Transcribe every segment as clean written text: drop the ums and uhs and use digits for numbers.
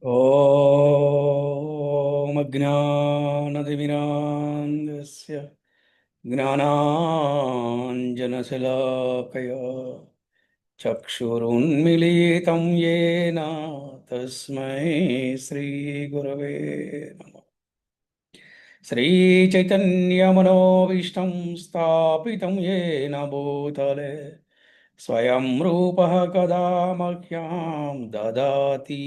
ॐ अज्ञानतिमिरान्धस्य ज्ञानाञ्जनशलाकया चक्षुरुन्मीलितं येन तस्मै श्रीगुरवे नमः। श्रीचैतन्यमनोभीष्टं स्थापितं येन भूतले स्वयं रूपः कदा मह्यं ददाति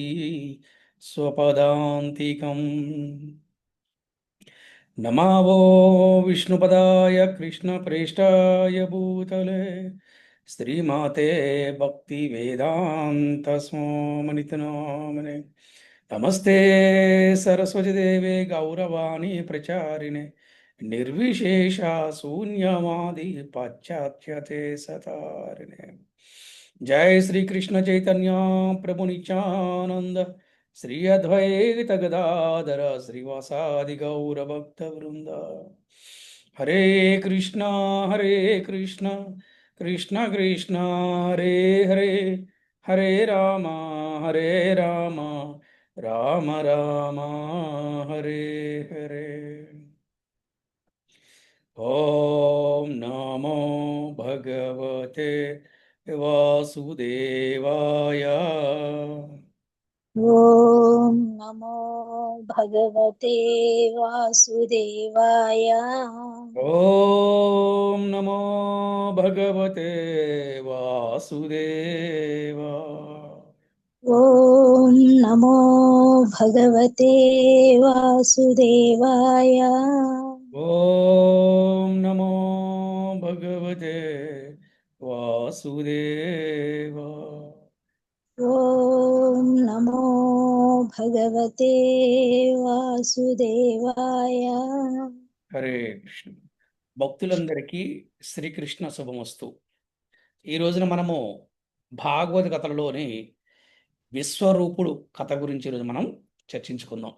स्वपदान्तिकम्। नमावो विष्णुपदाय कृष्णप्रेष्ठाय भूतले श्रीमाते भक्तिवेदान्तस्वामिनितनामने नमस्ते सरस्वती देवे गौरवाणी प्रचारिणे निर्विशेषा शून्यवादी पाश्चात्यते सतारिणे। जय श्री कृष्ण चैतन्य प्रभु नित्यानंद श्री अद्वैत गदाधर श्रीवासादि गौर भक्त वृंद। हरे कृष्णा कृष्ण कृष्ण हरे हरे, हरे राम राम राम हरे हरे। ओम नमो भगवते वासुदेवाय। ॐ नमो भगवते वासुदेवाय। ओम नमो भगवते वासुदेव। ॐ नमो भगवते वासुदेवाय। ओम नमो भगवते वासुदेव। ॐ नमो भगवते वासुदेवाय। హరే కృష్ణ. భక్తులందరికీ శ్రీకృష్ణ శుభమస్తు. ఈ రోజున మనము భాగవత కథలలోని విశ్వరూపుడు కథ గురించి ఈరోజు మనం చర్చించుకుందాం.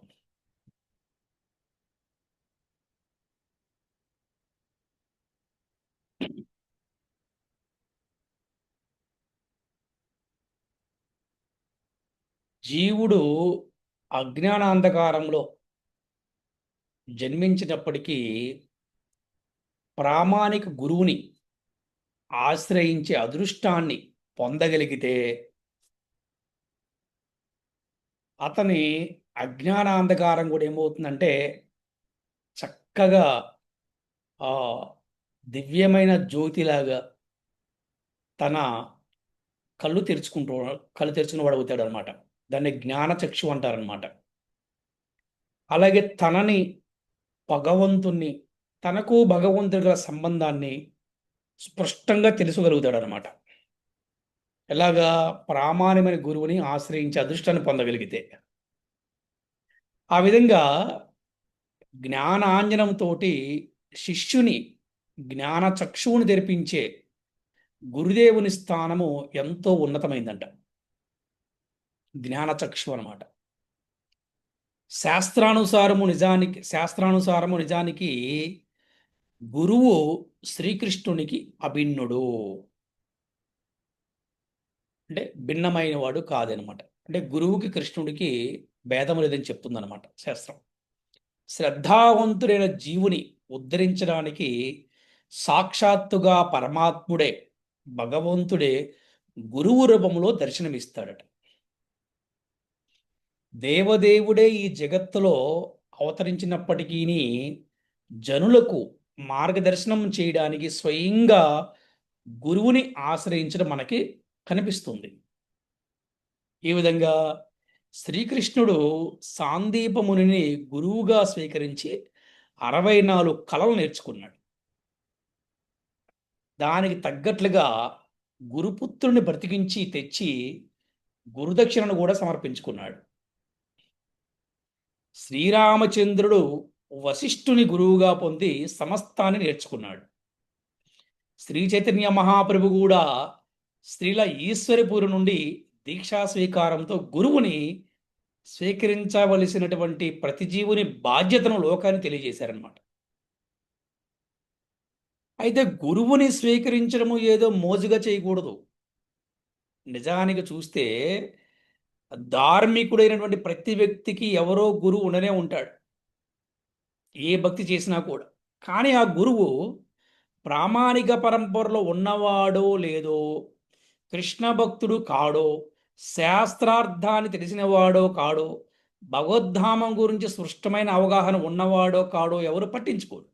జీవుడు అజ్ఞానాంధకారంలో జన్మించినప్పటికీ ప్రామాణిక గురువుని ఆశ్రయించే అదృష్టాన్ని పొందగలిగితే అతని అజ్ఞానాంధకారం కూడా ఏమవుతుందంటే చక్కగా ఆ దివ్యమైన జ్యోతిలాగా తన కళ్ళు తెరుచుకుని వాడు అవుతాడు అనమాట. దాన్ని జ్ఞానచక్షు అంటారనమాట. అలాగే తనని భగవంతుణ్ణి, తనకు భగవంతుడి గల సంబంధాన్ని స్పష్టంగా తెలుసుకోగలుగుతాడు అనమాట. ఎలాగా? ప్రామాణికమైన గురువుని ఆశ్రయించి అదృష్టాన్ని పొందగలిగితే. ఆ విధంగా జ్ఞానాంజనంతో శిష్యుని జ్ఞాన చక్షువుని తెరిపించే గురుదేవుని స్థానము ఎంతో ఉన్నతమైందంట. జ్ఞానచక్షు అనమాట. శాస్త్రానుసారము నిజానికి గురువు శ్రీకృష్ణునికి అభిన్నుడు, అంటే భిన్నమైన వాడు కాదనమాట. అంటే గురువుకి కృష్ణుడికి భేదం లేదని చెప్తుందనమాట శాస్త్రం. శ్రద్ధావంతుడైన జీవుని ఉద్ధరించడానికి సాక్షాత్తుగా పరమాత్ముడే, భగవంతుడే గురువు రూపంలో దర్శనమిస్తాడట. దేవదేవుడే ఈ జగత్తులో అవతరించినప్పటికీ జనులకు మార్గదర్శనం చేయడానికి స్వయంగా గురువుని ఆశ్రయించడం మనకి కనిపిస్తుంది. ఈ విధంగా శ్రీకృష్ణుడు సాందీపమునిని గురువుగా స్వీకరించి 64 కళలు నేర్చుకున్నాడు. దానికి తగ్గట్లుగా గురుపుత్రుని బ్రతికించి తెచ్చి గురుదక్షిణను కూడా సమర్పించుకున్నాడు. శ్రీరామచంద్రుడు వశిష్ఠుని గురువుగా పొంది సమస్తాన్ని నేర్చుకున్నాడు. శ్రీ చైతన్య మహాప్రభు కూడా శ్రీల ఈశ్వరపూరి నుండి దీక్షా స్వీకారంతో గురువుని స్వీకరించవలసినటువంటి ప్రతి జీవుని బాధ్యతను లోకాన్ని తెలియజేశారనమాట. అయితే గురువుని స్వీకరించడము ఏదో మోజుగా చేయకూడదు. నిజానికి చూస్తే ధార్మికుడైనటువంటి ప్రతి వ్యక్తికి ఎవరో గురువు ఉండనే ఉంటాడు, ఏ భక్తి చేసినా కూడా. కానీ ఆ గురువు ప్రామాణిక పరంపరలో ఉన్నవాడో లేదో, కృష్ణ భక్తుడు కాడో, శాస్త్రార్థాన్ని తెలిసినవాడో కాడో, భగవద్ధామం గురించి స్పష్టమైన అవగాహన ఉన్నవాడో కాడో ఎవరు పట్టించుకోరు.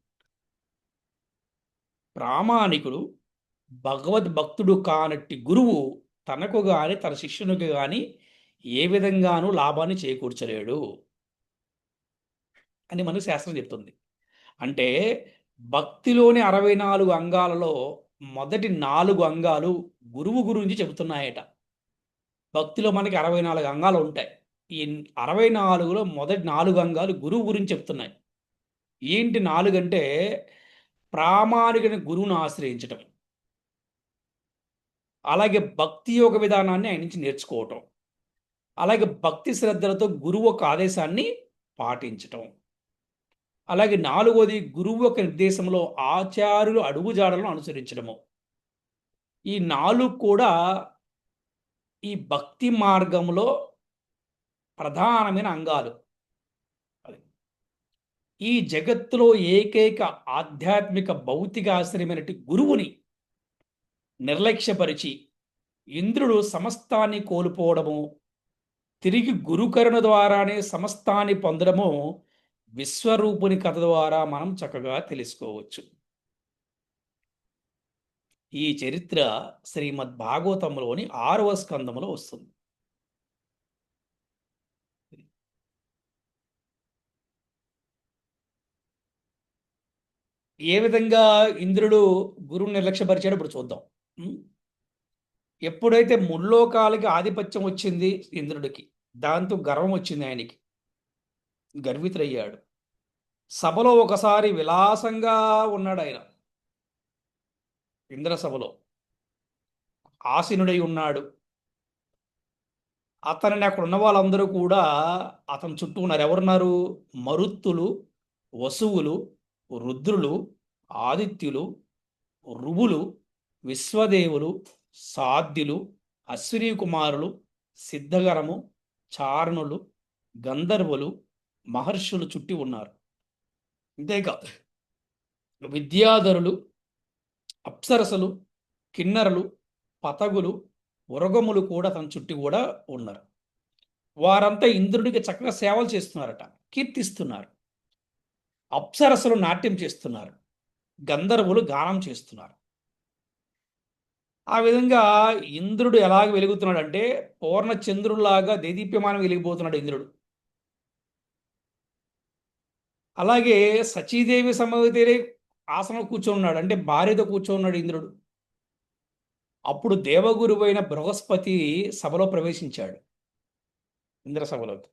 ప్రామాణికుడు భగవద్భక్తుడు కానట్టి గురువు తనకు గాని తన శిష్యునికి గాని ఏ విధంగానూ లాభాన్ని చేకూర్చలేడు అని మనకు శాస్త్రం చెప్తుంది. అంటే భక్తిలోని 64 అంగాలలో మొదటి 4 అంగాలు గురువు గురించి చెబుతున్నాయట. భక్తిలో మనకి 64 అంగాలు ఉంటాయి. ఈ 64లో మొదటి 4 అంగాలు గురువు గురించి చెప్తున్నాయి. ఏంటి 4 అంటే, ప్రామాణికమైన గురువును ఆశ్రయించటం, అలాగే భక్తి యోగ విధానాన్ని ఆయన నుంచి నేర్చుకోవటం, అలాగే భక్తి శ్రద్ధలతో గురువు యొక్క ఆదేశాన్ని పాటించటం, అలాగే 4వది గురువు యొక్క నిర్దేశంలో ఆచార్యులు అడుగుజాడలను అనుసరించడము. ఈ 4 కూడా ఈ భక్తి మార్గంలో ప్రధానమైన అంగాలు. ఈ జగత్తులో ఏకైక ఆధ్యాత్మిక భౌతిక ఆశ్రయమైనటువంటి గురువుని నిర్లక్ష్యపరిచి ఇంద్రుడు సమస్తాన్ని కోల్పోవడము, తిరిగి గురుకరుణ ద్వారానే సమస్తాన్ని పొందడము విశ్వరూపుని కథ ద్వారా మనం చక్కగా తెలుసుకోవచ్చు. ఈ చరిత్ర శ్రీమద్ భాగవతంలోని 6వ స్కందములో వస్తుంది. ఏ విధంగా ఇంద్రుడు గురువుని నిర్లక్ష్యపరిచాడో ఇప్పుడు చూద్దాం. ఎప్పుడైతే ముల్లోకాలకి ఆధిపత్యం వచ్చింది ఇంద్రుడికి, దాంతో గర్వం వచ్చింది ఆయనకి, గర్వితుడయ్యాడు. సభలో ఒకసారి విలాసంగా ఉన్నాడు ఆయన, ఇంద్ర సభలో ఆసీనుడై ఉన్నాడు. అతనిని అక్కడ ఉన్న వాళ్ళందరూ కూడా అతని చుట్టూ ఉన్నారు. ఎవరున్నారు? మరుత్తులు, వసువులు, రుద్రులు, ఆదిత్యులు, రువులు, విశ్వదేవులు, సాధ్యులు, అశ్విని కుమారులు, సిద్ధగరము, చారణులు, గంధర్వులు, మహర్షులు చుట్టి ఉన్నారు. అంతేకాదు విద్యాధరులు, అప్సరసలు, కిన్నరులు, పతగులు, ఉరగములు కూడా తన చుట్టూ కూడా ఉన్నారు. వారంతా ఇంద్రుడికి చక్కగా సేవలు చేస్తున్నారట, కీర్తిస్తున్నారు. అప్సరసలు నాట్యం చేస్తున్నారు, గంధర్వులు గానం చేస్తున్నారు. ఆ విధంగా ఇంద్రుడు ఎలాగ వెలుగుతున్నాడంటే పూర్ణ చంద్రుడిలాగా దేదీప్యమానం వెలిగిపోతున్నాడు ఇంద్రుడు. అలాగే సచీదేవి సమవేతరే ఆసనం కూర్చొన్నాడు, అంటే భార్యతో కూర్చోన్నాడు ఇంద్రుడు. అప్పుడు దేవగురువైన బృహస్పతి సభలో ప్రవేశించాడు, ఇంద్ర సభలోకి.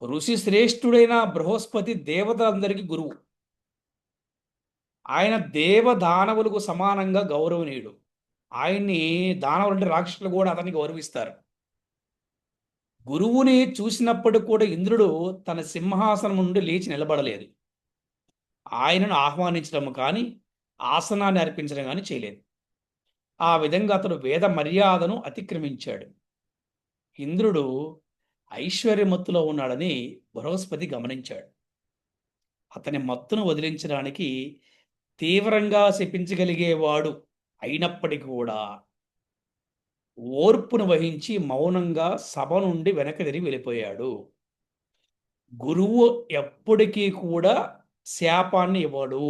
ఋషి శ్రేష్ఠుడైన బృహస్పతి దేవతలందరికీ గురువు. ఆయన దేవదానవులకు సమానంగా గౌరవనీయుడు. ఆయన్ని దానవులు అంటే రాక్షసులు కూడా అతన్ని గౌరవిస్తారు. గురువుని చూసినప్పుడు కూడా ఇంద్రుడు తన సింహాసనం నుండి లేచి నిలబడలేదు. ఆయనను ఆహ్వానించడం కానీ ఆసనాన్ని అర్పించడం కానీ చేయలేదు. ఆ విధంగా అతడు వేద మర్యాదను అతిక్రమించాడు. ఇంద్రుడు ఐశ్వర్యమత్తులో ఉన్నాడని బృహస్పతి గమనించాడు. అతని మత్తును వదిలించడానికి తీవ్రంగా శపించగలిగేవాడు అయినప్పటికీ కూడా ఓర్పును వహించి మౌనంగా సభ నుండి వెనక్కి తిరిగి వెళ్ళిపోయాడు. గురువు ఎప్పటికీ కూడా శాపాన్ని ఇవ్వడు.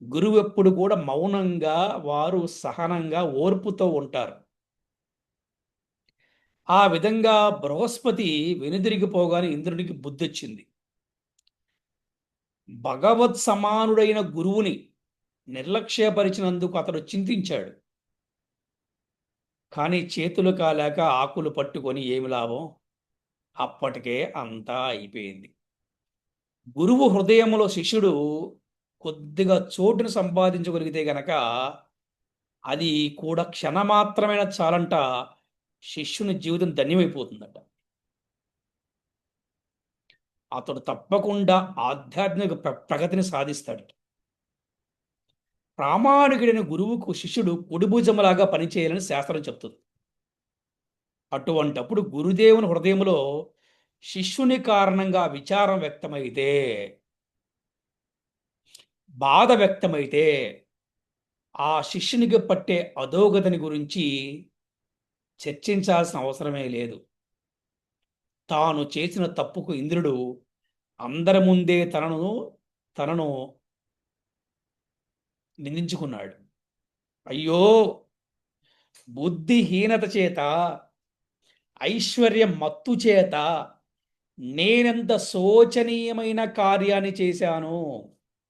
గురువు ఎప్పుడు కూడా మౌనంగా, వారు సహనంగా, ఓర్పుతో ఉంటారు. ఆ విధంగా బృహస్పతి వెనుదిరిగిపోగానే ఇంద్రుడికి బుద్ధి వచ్చింది. భగవత్ సమానుడైన గురువుని నిర్లక్ష్యపరిచినందుకు అతడు చింతించాడు. కానీ చేతులు కాలేక ఆకులు పట్టుకొని ఏమి లాభం? అప్పటికే అంతా అయిపోయింది. గురువు హృదయంలో శిష్యుడు కొద్దిగా చోటును సంపాదించగలిగితే గనక అది కూడా క్షణమాత్రమైన చాలంట శిష్యుని జీవితం ధన్యమైపోతుందట. అతడు తప్పకుండా ఆధ్యాత్మిక ప్రగతిని సాధిస్తాడు. ప్రామాణికుడైన గురువుకు శిష్యుడు కుడిభుజంలాగా పనిచేయాలని శాస్త్రం చెప్తుంది. అటువంటప్పుడు గురుదేవుని హృదయంలో శిష్యుని కారణంగా విచారం వ్యక్తమైతే, బాధ వ్యక్తమైతే, ఆ శిష్యునికి పట్టే అధోగతిని గురించి చర్చించాల్సిన అవసరమే లేదు. తాను చేసిన తప్పుకు ఇంద్రుడు అందరి ముందే తనను నిందించుకున్నాడు. అయ్యో, బుద్ధిహీనత చేత, ఐశ్వర్య మత్తు చేత నేనెంత శోచనీయమైన కార్యాన్ని చేశాను,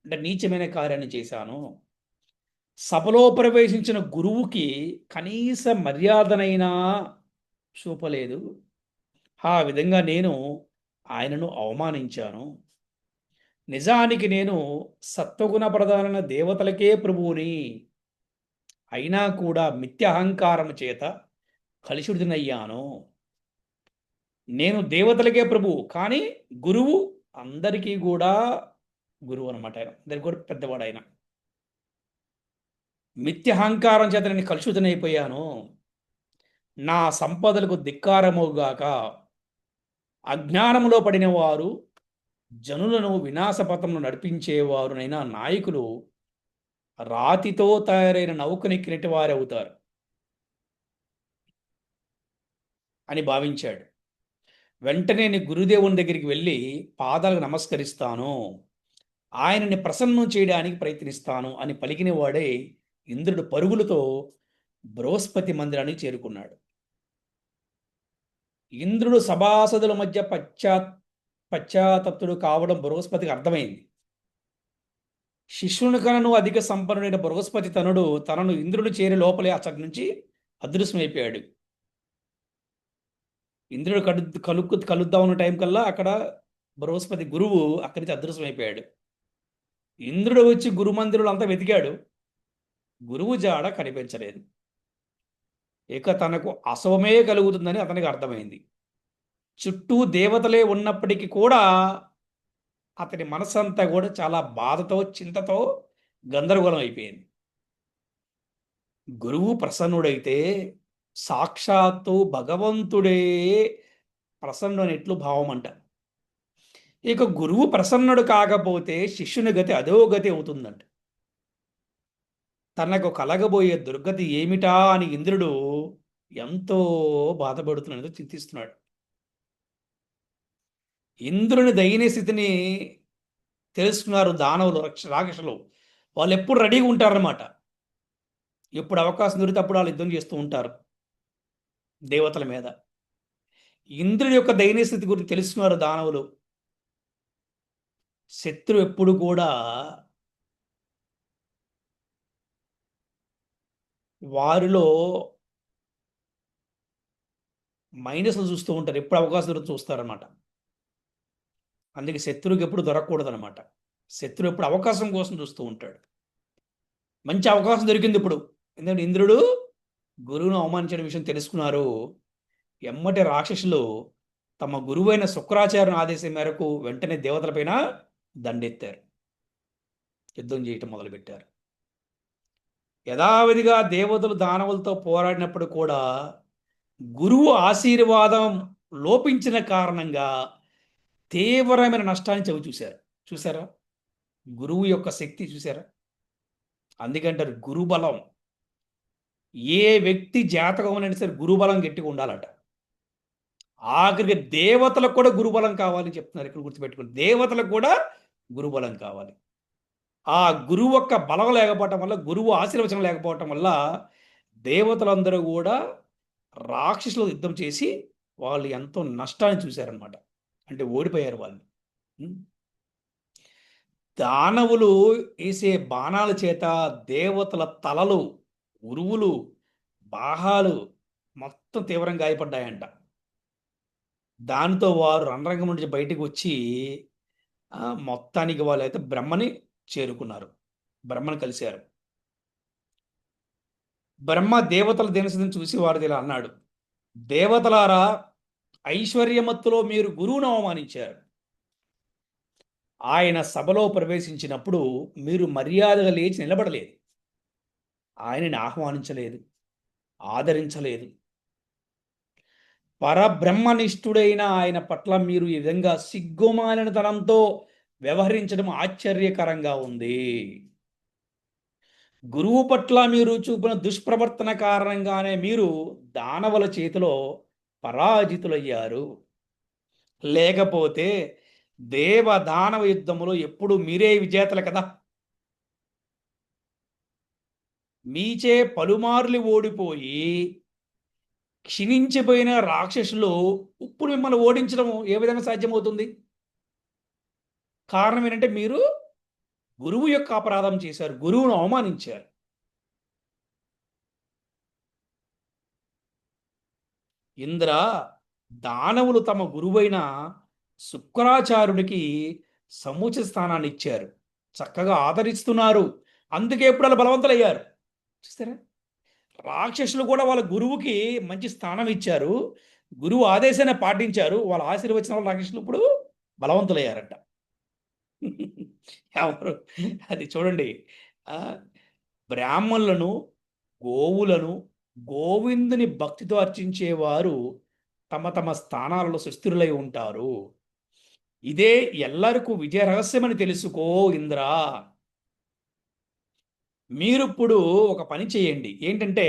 అంటే నీచమైన కార్యాన్ని చేశాను. సభలో ప్రవేశించిన గురువుకి కనీస మర్యాదనైనా చూపలేదు. ఆ విధంగా నేను ఆయనను అవమానించాను. నిజానికి నేను సత్వగుణ ప్రధాన దేవతలకే ప్రభువుని. అయినా కూడా మిథ్య అహంకారం చేత కలుషితుడినయ్యాను. నేను దేవతలకే ప్రభువు, కానీ గురువు అందరికీ కూడా గురువు అనమాట. ఆయన అందరికి కూడా పెద్దవాడు ఆయన. మిథ్య అహంకారం చేత నేను కలుషితునైపోయాను. నా సంపదలకు ధిక్కారముగాక. అజ్ఞానములో పడిన వారు, జనులను వినాశపథంలో నడిపించేవారునైనా నాయకులు రాతితో తయారైన నౌకనెక్కినట్టు వారు అవుతారు అని భావించాడు. వెంటనే నేను గురుదేవుని దగ్గరికి వెళ్ళి పాదాలకు నమస్కరిస్తాను, ఆయనని ప్రసన్నం చేయడానికి ప్రయత్నిస్తాను అని పలికిన వాడే ఇంద్రుడు పరుగులతో బృహస్పతి మందిరానికి చేరుకున్నాడు. ఇంద్రుడు సభాసదుల మధ్య పశ్చాత్తప్తుడు కావడం బృహస్పతికి అర్థమైంది. శిష్యుని కనను అధిక సంపన్నుడైన బృహస్పతి తనను ఇంద్రుడు చేరే లోపలే అచ్చటి నుంచి అదృశ్యమైపోయాడు. ఇంద్రుడు కలుద్దాం ఉన్న టైం కల్లా అక్కడ బృహస్పతి గురువు అక్కడి నుంచి అదృశ్యమైపోయాడు. ఇంద్రుడు వచ్చి గురుమందిరులు అంతా వెతికాడు, గురువు జాడ కనిపించలేదు. ఇక తనకు అశుభమే కలుగుతుందని అతనికి అర్థమైంది. చుట్టూ దేవతలే ఉన్నప్పటికీ కూడా అతని మనసంతా కూడా చాలా బాధతో, చింతతో గందరగోళం అయిపోయింది. గురువు ప్రసన్నుడైతే సాక్షాత్తు భగవంతుడే ప్రసన్నుడైనట్లు భావం అంట. ఇక గురువు ప్రసన్నుడు కాకపోతే శిష్యుని గతి అధోగతి అవుతుందంట. తనకు కలగబోయే దుర్గతి ఏమిటా అని ఇంద్రుడు ఎంతో బాధపడుతున్నాడో చింతిస్తున్నాడు. ఇంద్రుని దయనీయ స్థితిని తెలుసుకున్నారు దానవులు, రాక్షసులు. వాళ్ళు ఎప్పుడు రెడీగా ఉంటారన్నమాట. ఎప్పుడు అవకాశం దొరికితే అప్పుడు వాళ్ళు యుద్ధం చేస్తూ ఉంటారు దేవతల మీద. ఇంద్రుడి యొక్క దయనీయ స్థితి గురించి తెలుసుకున్నారు దానవులు. శత్రువు ఎప్పుడు కూడా వారిలో మైనస్లు చూస్తూ ఉంటారు, ఎప్పుడు అవకాశం దొరికి చూస్తారనమాట. అందుకే శత్రువుకి ఎప్పుడు దొరకకూడదనమాట. శత్రువు ఎప్పుడు అవకాశం కోసం చూస్తూ ఉంటాడు. మంచి అవకాశం దొరికింది ఇప్పుడు. ఎందుకంటే ఇంద్రుడు గురువును అవమానించిన విషయం తెలుసుకున్నారు. ఎమ్మటి రాక్షసులు తమ గురువైన శుక్రాచార్యుని ఆదేశం మేరకు వెంటనే దేవతలపైన దండెత్తారు, యుద్ధం చేయటం మొదలుపెట్టారు. యథావిధిగా దేవతలు దానవులతో పోరాడినప్పుడు కూడా గురువు ఆశీర్వాదం లోపించిన కారణంగా తీవ్రమైన నష్టాన్ని చూసారా? గురువు యొక్క శక్తి చూసారా? అందుకంటారు గురుబలం. ఏ వ్యక్తి జాతకం అయినా సరే గురుబలం గట్టిగా ఉండాలట. ఆఖరికి దేవతలకు కూడా గురుబలం కావాలని చెప్తున్నారు. ఇక్కడ గుర్తుపెట్టుకోండి, దేవతలకు కూడా గురుబలం కావాలి. ఆ గురువు యొక్క బలం లేకపోవటం వల్ల, గురువు ఆశీర్వచనం లేకపోవటం వల్ల దేవతలందరూ కూడా రాక్షసులు యుద్ధం చేసి వాళ్ళు ఎంతో నష్టాన్ని చూశారనమాట. అంటే ఓడిపోయారు వాళ్ళు. దానవులు వేసే బాణాల చేత దేవతల తలలు, ఉరువులు, బాహాలు మొత్తం తీవ్రంగా గాయపడ్డాయంట. దానితో వారు రణరంగం నుంచి బయటకు వచ్చి మొత్తానికి వాళ్ళైతే బ్రహ్మని చేరుకున్నారు, బ్రహ్మను కలిశారు. బ్రహ్మ దేవతల దినస్థితిని చూసి వారిది ఇలా అన్నాడు: దేవతలారా, ఐశ్వర్యమత్తులో మీరు గురువును అవమానించారు. ఆయన సభలో ప్రవేశించినప్పుడు మీరు మర్యాదగా లేచి నిలబడలేదు, ఆయనని ఆహ్వానించలేదు, ఆదరించలేదు. పరబ్రహ్మనిష్ఠుడైన ఆయన పట్ల మీరు ఈ విధంగా సిగ్గుమాలిన తనంతో వ్యవహరించడం ఆశ్చర్యకరంగా ఉంది. గురువు పట్ల మీరు చూపిన దుష్ప్రవర్తన కారణంగానే మీరు దానవుల చేతిలో పరాజితులయ్యారు. లేకపోతే దేవ దానవ యుద్ధములో ఎప్పుడు మీరే విజేతలు కదా. మీచే పలుమార్లు ఓడిపోయి క్షీణించిపోయిన రాక్షసులు ఇప్పుడు మిమ్మల్ని ఓడించడం ఏ విధంగా సాధ్యమవుతుంది? కారణం ఏంటంటే మీరు గురువు యొక్క అపరాధం చేశారు, గురువును అవమానించారు. ఇంద్ర, దానవులు తమ గురువైన శుక్రాచార్యుడికి సముచిత స్థానాన్ని ఇచ్చారు, చక్కగా ఆదరిస్తున్నారు. అందుకే ఇప్పుడు వాళ్ళు బలవంతులయ్యారు. చూస్తారా, రాక్షసులు కూడా వాళ్ళ గురువుకి మంచి స్థానం ఇచ్చారు, గురువు ఆదేశాన్ని పాటించారు, వాళ్ళ ఆశీర్వచనం వల్ల రాక్షసులు ఇప్పుడు బలవంతులయ్యారంట. ఎవరు? అది చూడండి. ఆ, బ్రాహ్మణులను, గోవులను, గోవిందుని భక్తితో అర్చించేవారు తమ తమ స్థానాలలో సుస్థిరులై ఉంటారు. ఇదే ఎల్లరికూ విజయ రహస్యమని తెలుసుకో ఇంద్ర. మీరిప్పుడు ఒక పని చేయండి. ఏంటంటే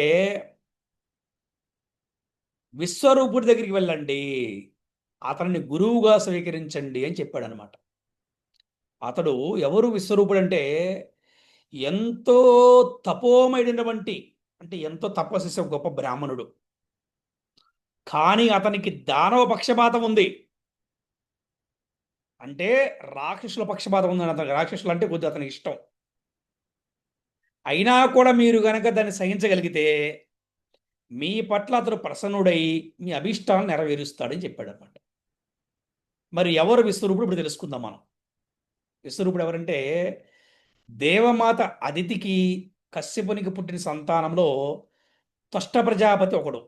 విశ్వరూపుడి దగ్గరికి వెళ్ళండి, అతన్ని గురువుగా స్వీకరించండి అని చెప్పాడు అనమాట. అతడు ఎవరు? విశ్వరూపుడు అంటే ఎంతో తపోమైనటువంటి, అంటే ఎంతో తపస్సు చేసే గొప్ప బ్రాహ్మణుడు. కానీ అతనికి దానవ పక్షపాతం ఉంది. అంటే రాక్షసుల పక్షపాతం ఉంది అతనికి. రాక్షసులు అంటే కొద్దిగా అతనికి ఇష్టం. అయినా కూడా మీరు గనక దాన్ని సహించగలిగితే మీ పట్ల అతడు ప్రసన్నుడై మీ అభిష్టాలను నెరవేరుస్తాడని చెప్పాడు అనమాట. మరి ఎవరు విశ్వరూపుడు? ఇప్పుడు తెలుసుకుందాం మనం. విశ్వరూపుడు ఎవరంటే దేవమాత అదితికి కశ్యపునికి పుట్టిన సంతానంలో త్వష్ట ప్రజాపతి ఒకడు.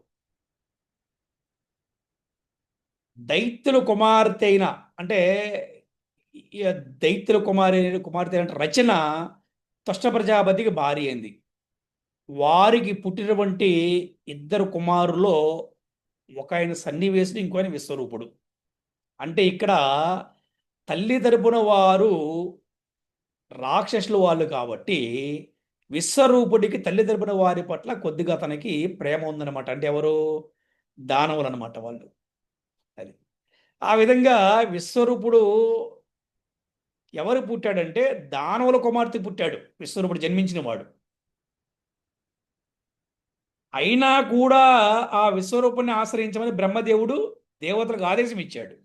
దైత్యుల కుమార్తె అయిన, అంటే ఈ దైత్యుల కుమార్తె అంటే రచన త్వష్ట ప్రజాపతికి భార్య అయింది. వారికి పుట్టినటువంటి ఇద్దరు కుమారుల్లో ఒక ఆయన సన్నివేశుడు, ఇంకో ఆయన విశ్వరూపుడు. అంటే ఇక్కడ తల్లి తరపున వారు రాక్షసులు వాళ్ళు కాబట్టి విశ్వరూపుడికి తల్లి తరపున వారి పట్ల కొద్దిగా తనకి ప్రేమ ఉందన్నమాట. అంటే ఎవరు? దానవులు అనమాట వాళ్ళు. అది ఆ విధంగా విశ్వరూపుడు ఎవరు పుట్టాడంటే దానవుల కుమార్తె పుట్టాడు విశ్వరూపుడు జన్మించిన వాడు. అయినా కూడా ఆ విశ్వరూపుణ్ణి ఆశ్రయించమని బ్రహ్మదేవుడు దేవతలకు ఆదేశం ఇచ్చాడు.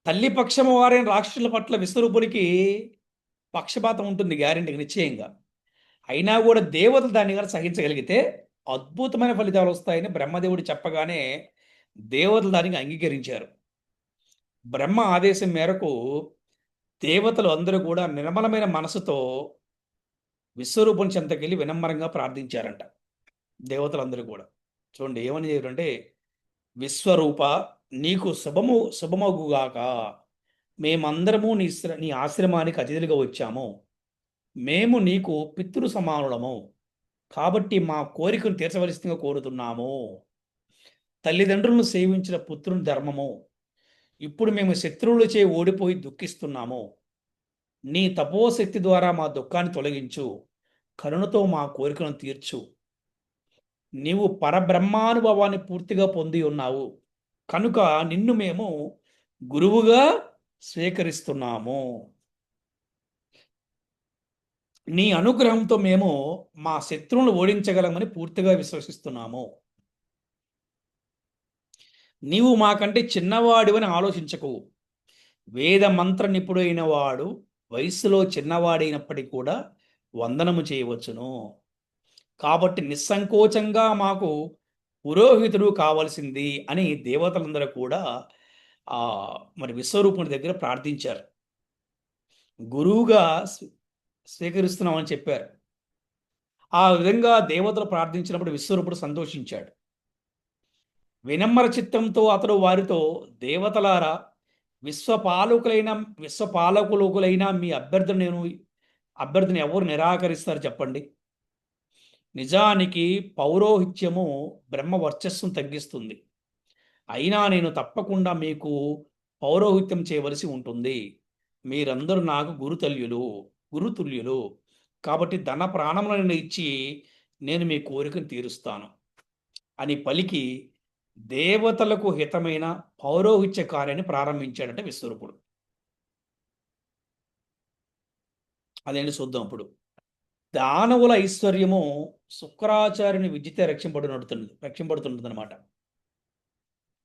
తల్లి పక్షము వారైన రాక్షసుల పట్ల విశ్వరూపునికి పక్షపాతం ఉంటుంది గ్యారెంటీగా, నిశ్చయంగా. అయినా కూడా దేవతలు దాన్ని కనుక సహించగలిగితే అద్భుతమైన ఫలితాలు వస్తాయని బ్రహ్మదేవుడు చెప్పగానే దేవతలు దానికి అంగీకరించారు. బ్రహ్మ ఆదేశం మేరకు దేవతలు అందరూ కూడా నిర్మలమైన మనసుతో విశ్వరూపం చెంతకెళ్ళి వినమ్రంగా ప్రార్థించారంట. దేవతలందరూ కూడా చూడండి ఏమని చెప్పారంటే, విశ్వరూప, నీకు శుభమగుగాక. మేమందరము నీ ఆశ్రమానికి అతిథులుగా వచ్చాము. మేము నీకు పితృ సమానులము కాబట్టి మా కోరికను తీర్చవలసిందిగా కోరుతున్నాము. తల్లిదండ్రులను సేవించిన పుత్రుని ధర్మము. ఇప్పుడు మేము శత్రువులచే ఓడిపోయి దుఃఖిస్తున్నాము. నీ తపోశక్తి ద్వారా మా దుఃఖాన్ని తొలగించు, కరుణతో మా కోరికను తీర్చు. నీవు పరబ్రహ్మానుభవాన్ని పూర్తిగా పొంది ఉన్నావు కనుక నిన్ను మేము గురువుగా స్వీకరిస్తున్నాము. నీ అనుగ్రహంతో మేము మా శత్రువులను ఓడించగలమని పూర్తిగా విశ్వసిస్తున్నాము. నీవు మాకంటే చిన్నవాడివని ఆలోచించకు. వేద మంత్ర నిపుణుడైన వాడు వయస్సులో చిన్నవాడైనప్పటికీ కూడా వందనము చేయవచ్చును. కాబట్టి నిస్సంకోచంగా మాకు పురోహితుడు కావాల్సింది అని దేవతలందరూ కూడా మరి విశ్వరూపుని దగ్గర ప్రార్థించారు. గురువుగా స్వీకరిస్తున్నామని చెప్పారు. ఆ విధంగా దేవతలు ప్రార్థించినప్పుడు విశ్వరూపుడు సంతోషించాడు. వినమ్ర చిత్తంతో అతడు వారితో, దేవతలారా, విశ్వపాలకులైన మీ అభ్యర్థిని ఎవరు నిరాకరిస్తారు చెప్పండి? నిజానికి పౌరోహిత్యము బ్రహ్మ వర్చస్సును తగ్గిస్తుంది. అయినా నేను తప్పకుండా మీకు పౌరోహిత్యం చేయవలసి ఉంటుంది. మీరందరూ నాకు గురుతుల్యులు. కాబట్టి ధన ప్రాణములను ఇచ్చి నేను మీ కోరికను తీరుస్తాను అని పలికి దేవతలకు హితమైన పౌరోహిత్య కార్యాన్ని ప్రారంభించాడంటే విశ్వరూపుడు. అదేంటి చూద్దాం ఇప్పుడు. దానవుల ఐశ్వర్యము శుక్రాచార్యుని విద్యతే రక్షింపబడుతుంది అనమాట.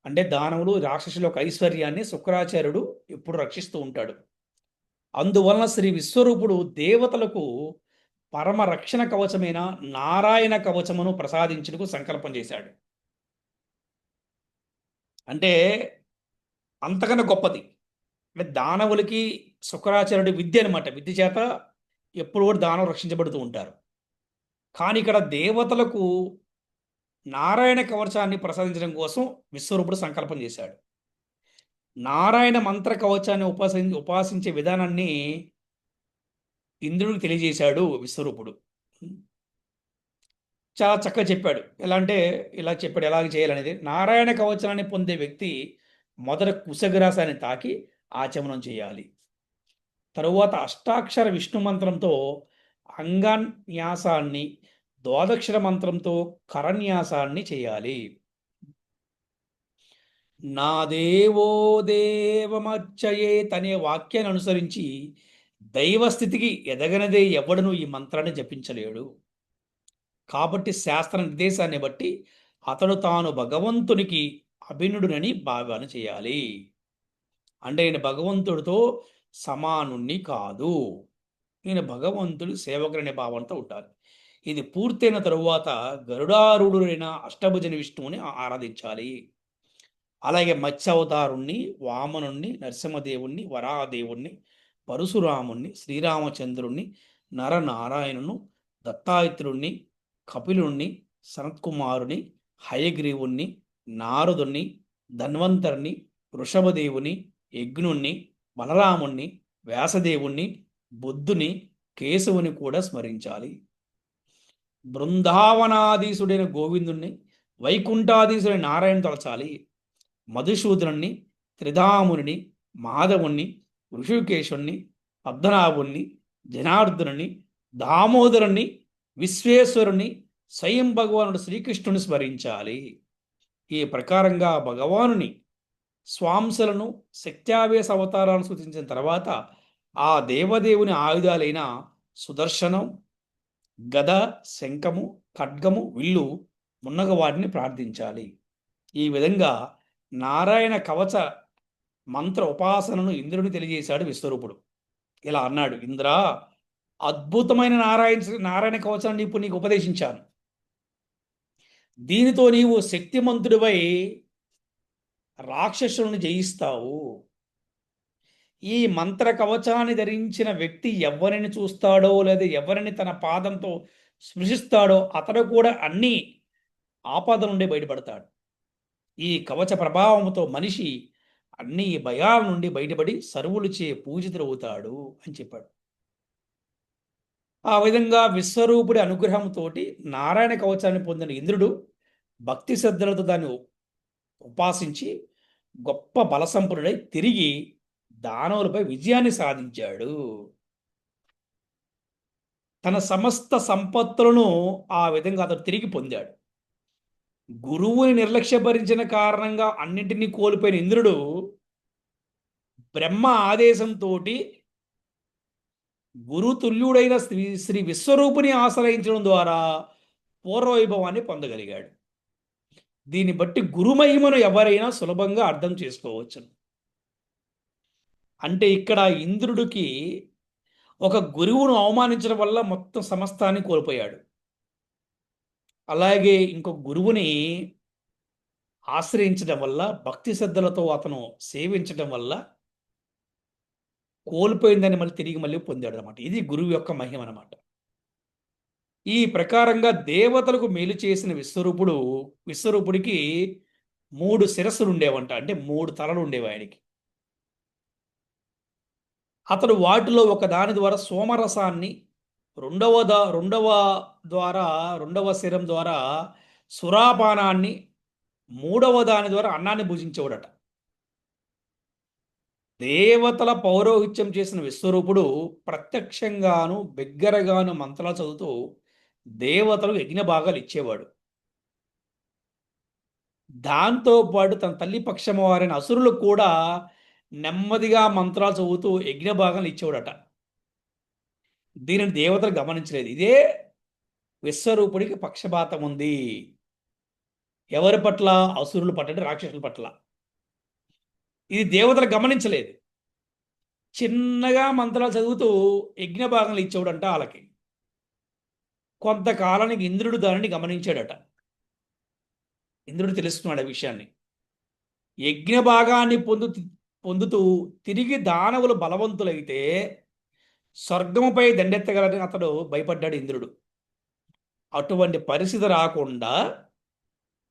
అంటే దానవులు రాక్షసుల యొక్క ఐశ్వర్యాన్ని శుక్రాచార్యుడు ఎప్పుడు రక్షిస్తూ ఉంటాడు. అందువలన శ్రీ విశ్వరూపుడు దేవతలకు పరమ రక్షణ కవచమైన నారాయణ కవచమును ప్రసాదించుటకు సంకల్పం చేశాడు. అంటే అంతకన్నా గొప్పది. అంటే దానవులకి శుక్రాచార్యుడి విద్య అనమాట. విద్య చేత ఎప్పుడు కూడా దానవులు రక్షించబడుతూ ఉంటారు. కానీ ఇక్కడ దేవతలకు నారాయణ కవచాన్ని ప్రసాదించడం కోసం విశ్వరూపుడు సంకల్పం చేశాడు. నారాయణ మంత్ర కవచాన్ని ఉపాసించే విధానాన్ని ఇంద్రుడికి తెలియజేశాడు విశ్వరూపుడు. చాలా చక్కగా చెప్పాడు. ఎలా అంటే ఇలా చెప్పాడు, ఎలాగ చేయాలనేది. నారాయణ కవచాన్ని పొందే వ్యక్తి మొదట కుశగ్రాసాన్ని తాకి ఆచమనం చేయాలి. తరువాత అష్టాక్షర విష్ణు మంత్రంతో అంగన్యాసాన్ని, ద్వాదక్షర మంత్రంతో కరన్యాసాన్ని చేయాలి. నా దేవో దేవమర్చయేత్ అనే వాక్యాన్ని అనుసరించి దైవస్థితికి ఎదగనదే ఎవడను ఈ మంత్రాన్ని జపించలేడు. కాబట్టి శాస్త్ర నిర్దేశాన్ని బట్టి అతడు తాను భగవంతునికి అభిన్నుడునని భావన చేయాలి. అంటే నేను భగవంతుడితో సమానుణ్ణి కాదు, నేను భగవంతుడి సేవకుడనే భావంతో ఉండాలి. ఇది పూర్తయిన తరువాత గరుడారూఢుడైన అష్టభుజన విష్ణువుని ఆరాధించాలి. అలాగే మత్స్యావతారుణ్ణి, వామనుణ్ణి, నరసింహదేవుణ్ణి, వరాహదేవుణ్ణి, పరశురాముణ్ణి, శ్రీరామచంద్రుణ్ణి, నరనారాయణును, దత్తాత్రేయుణ్ణి, కపిలుణ్ణి, సనత్కుమారుని, హయగ్రీవుణ్ణి, నారదుణ్ణి, ధన్వంతరిని, వృషభదేవుని, యజ్ఞుణ్ణి, బలరాముణ్ణి, వ్యాసదేవుణ్ణి, బుద్ధుని, కేశవుని కూడా స్మరించాలి. బృందావనాధీశుడైన గోవిందుణ్ణి, వైకుంఠాధీశుడైన నారాయణ తలచాలి. మధుసూదనుణ్ణి, త్రిధాముని, మాధవుణ్ణి, ఋషికేశుణ్ణి, పద్మనాభుణ్ణి, జనార్దనుని, దామోదరుణ్ణి, విశ్వేశ్వరుని, స్వయం భగవానుడు శ్రీకృష్ణుని స్మరించాలి. ఈ ప్రకారంగా భగవానుని స్వాంశలను, శక్త్యావేశ అవతారాలను సూచించిన తర్వాత ఆ దేవదేవుని ఆయుధాలైన సుదర్శనం, గద, శంఖము, ఖడ్గము, విల్లు మున్నగ వాటిని ప్రార్థించాలి. ఈ విధంగా నారాయణ కవచ మంత్ర ఉపాసనను ఇంద్రుడిని తెలియజేశాడు విశ్వరూపుడు. ఇలా అన్నాడు, ఇంద్ర, అద్భుతమైన నారాయణ కవచాన్ని ఇప్పుడు నీకు ఉపదేశించాను. దీనితో నీవు శక్తిమంతుడివై రాక్షసులను జయిస్తావు. ఈ మంత్ర కవచాన్ని ధరించిన వ్యక్తి ఎవరిని చూస్తాడో లేదా ఎవరిని తన పాదంతో స్పృశిస్తాడో అతడు కూడా అన్ని ఆపద నుండి బయటపడతాడు. ఈ కవచ ప్రభావంతో మనిషి అన్ని భయాల నుండి బయటపడి సర్వులచే పూజితుడవుతాడు అని చెప్పాడు. ఆ విధంగా విశ్వరూపుడి అనుగ్రహంతో నారాయణ కవచాన్ని పొందిన ఇంద్రుడు భక్తి శ్రద్ధలతో దాన్ని ఉపాసించి గొప్ప బలసంపన్నుడై తిరిగి దానవులపై విజయాన్ని సాధించాడు. తన సమస్త సంపత్తులను ఆ విధంగా అతడు తిరిగి పొందాడు. గురువుని నిర్లక్ష్యభరించిన కారణంగా అన్నింటినీ కోల్పోయిన ఇంద్రుడు బ్రహ్మ ఆదేశంతో గురుతుల్యుడైన శ్రీ విశ్వరూపుని ఆశ్రయించడం ద్వారా పూర్వవైభవాన్ని పొందగలిగాడు. దీన్ని బట్టి గురుమహిమను ఎవరైనా సులభంగా అర్థం చేసుకోవచ్చు. అంటే ఇక్కడ ఇంద్రుడికి ఒక గురువును అవమానించడం వల్ల మొత్తం సమస్తాన్ని కోల్పోయాడు. అలాగే ఇంకొక గురువుని ఆశ్రయించడం వల్ల, భక్తి శ్రద్ధలతో అతను సేవించడం వల్ల కోల్పోయిందని మళ్ళీ పొందాడు అనమాట. ఇది గురువు యొక్క మహిమ అనమాట. ఈ ప్రకారంగా దేవతలకు మేలు చేసిన విశ్వరూపుడికి 3 శిరస్సులు ఉండేవంట. అంటే 3 తలలు ఉండేవి ఆయనకి. అతడు వాటిలో ఒక దాని ద్వారా సోమరసాన్ని, రెండవ ద్వారా, రెండవ శిరం ద్వారా సురాపానాన్ని, మూడవ దాని ద్వారా అన్నాన్ని భుజించేవాడట. దేవతల పౌరోహిత్యం చేసిన విశ్వరూపుడు ప్రత్యక్షంగాను బిగ్గరగాను మంత్రాలు చదువుతూ దేవతలకు యజ్ఞ భాగాలు ఇచ్చేవాడు. దాంతో పాటు తన తల్లి పక్షం వారైన అసురులు కూడా నెమ్మదిగా మంత్రాలు చదువుతూ యజ్ఞ భాగాలు ఇచ్చేవాడట. దీనిని దేవతలు గమనించలేదు. ఇదే విశ్వరూపుడికి పక్షపాతం ఉంది. ఎవరి పట్ల? అసురుల పట్ల, అంటే రాక్షసుల పట్ల. ఇది దేవతలు గమనించలేదు. చిన్నగా మంత్రాలు చదువుతూ యజ్ఞ భాగాలు ఇచ్చేవాడంట వాళ్ళకి. కొంతకాలానికి ఇంద్రుడు దానిని గమనించాడట. ఇంద్రుడు తెలుసుకున్నాడు ఆ విషయాన్ని. యజ్ఞ భాగాన్ని పొందుతూ తిరిగి దానవులు బలవంతులైతే స్వర్గముపై దండెత్తగలని అతడు భయపడ్డాడు ఇంద్రుడు. అటువంటి పరిస్థితి రాకుండా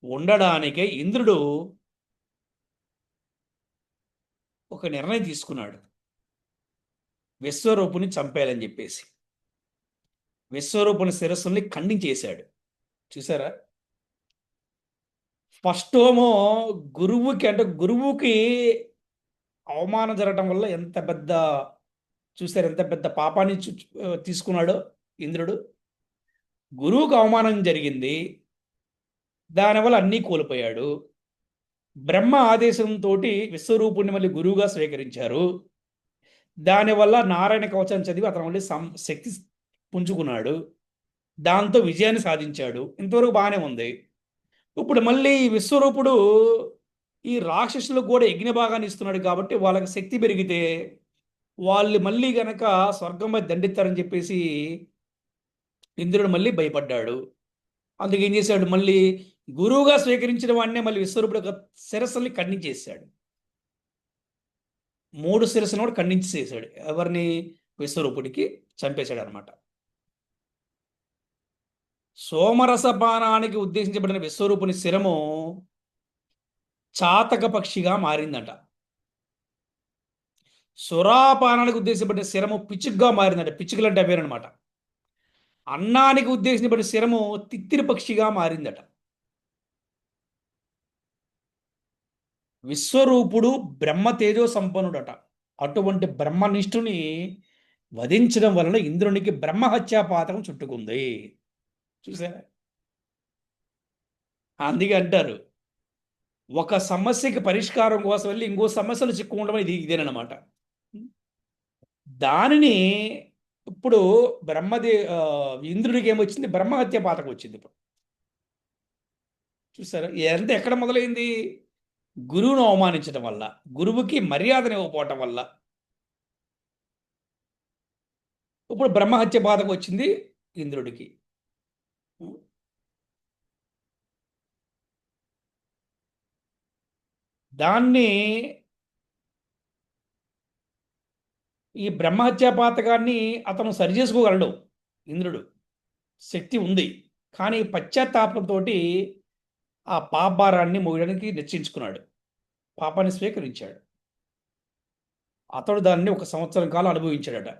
ఉండడానికే ఇంద్రుడు ఒక నిర్ణయం తీసుకున్నాడు. విశ్వరూపుని చంపేయాలని చెప్పేసి విశ్వరూపుని శిరస్సుని ఖండించేశాడు. చూసారా? ఫస్ట్ ఏమో గురువుకి అవమానం జరగటం వల్ల ఎంత పెద్ద పాపాన్ని తీసుకున్నాడో ఇంద్రుడు. గురువుకు అవమానం జరిగింది, దానివల్ల అన్నీ కోల్పోయాడు. బ్రహ్మ ఆదేశంతో విశ్వరూపుణ్ణి మళ్ళీ గురువుగా స్వీకరించారు. దానివల్ల నారాయణ కవచం చదివి అతను మళ్ళీ శక్తి పుంజుకున్నాడు. దాంతో విజయాన్ని సాధించాడు. ఇంతవరకు బాగానే ఉంది. ఇప్పుడు మళ్ళీ విశ్వరూపుడు ఈ రాక్షసులకు కూడా యజ్ఞ భాగాన్ని ఇస్తున్నాడు కాబట్టి వాళ్ళకి శక్తి పెరిగితే వాళ్ళు మళ్ళీ గనక స్వర్గంపై దండెత్తారని చెప్పేసి ఇంద్రుడు మళ్ళీ భయపడ్డాడు. అందుకు ఏం చేశాడు? మళ్ళీ గురువుగా స్వీకరించిన వాడినే మళ్ళీ విశ్వరూపుడు యొక్క శిరస్సుల్ని ఖండించేశాడు. 3 శిరస్సును కూడా ఖండించేసాడు. ఎవరిని? విశ్వరూపుడికి చంపేశాడు అనమాట. సోమరసపానానికి ఉద్దేశించబడిన విశ్వరూపుని శిరము చాతక పక్షిగా మారిందట. సురాపానానికి ఉద్దేశించబడిన శిరము పిచ్చుగ్గా మారిందట. పిచ్చుకలు అంటే అవేనమాట. అన్నానికి ఉద్దేశించబడిన శిరము తిత్తిరి పక్షిగా మారిందట. విశ్వరూపుడు బ్రహ్మ తేజో సంపన్నుడట. అటువంటి బ్రహ్మనిష్ఠుని వధించడం వలన ఇంద్రునికి బ్రహ్మహత్యా పాతకం చుట్టుకుంది. చూసారా? అందుకే అంటారు, ఒక సమస్యకి పరిష్కారం కోసం వెళ్ళి ఇంకో సమస్యలు చిక్కుకుండడం ఇదేనమాట. దానిని ఇప్పుడు ఇంద్రుడికి ఏమొచ్చింది? బ్రహ్మహత్య పాతకం వచ్చింది. ఇప్పుడు చూసారా? ఎంత ఎక్కడ మొదలైంది? గురువును అవమానించడం వల్ల, గురువుకి మర్యాదను ఇవ్వకపోవటం వల్ల ఇప్పుడు బ్రహ్మహత్య పాతకం వచ్చింది ఇంద్రుడికి. దాన్ని ఈ బ్రహ్మహత్యా పాతకాన్ని అతను సరిచేసుకోగలడు ఇంద్రుడు. శక్తి ఉంది. కానీ పశ్చాత్తాపంతో ఆ పాపభారాన్ని మోయడానికి నిశ్చయించుకున్నాడు. పాపాన్ని స్వీకరించాడు. అతడు దాన్ని 1 సంవత్సరం కాలం అనుభవించాడట.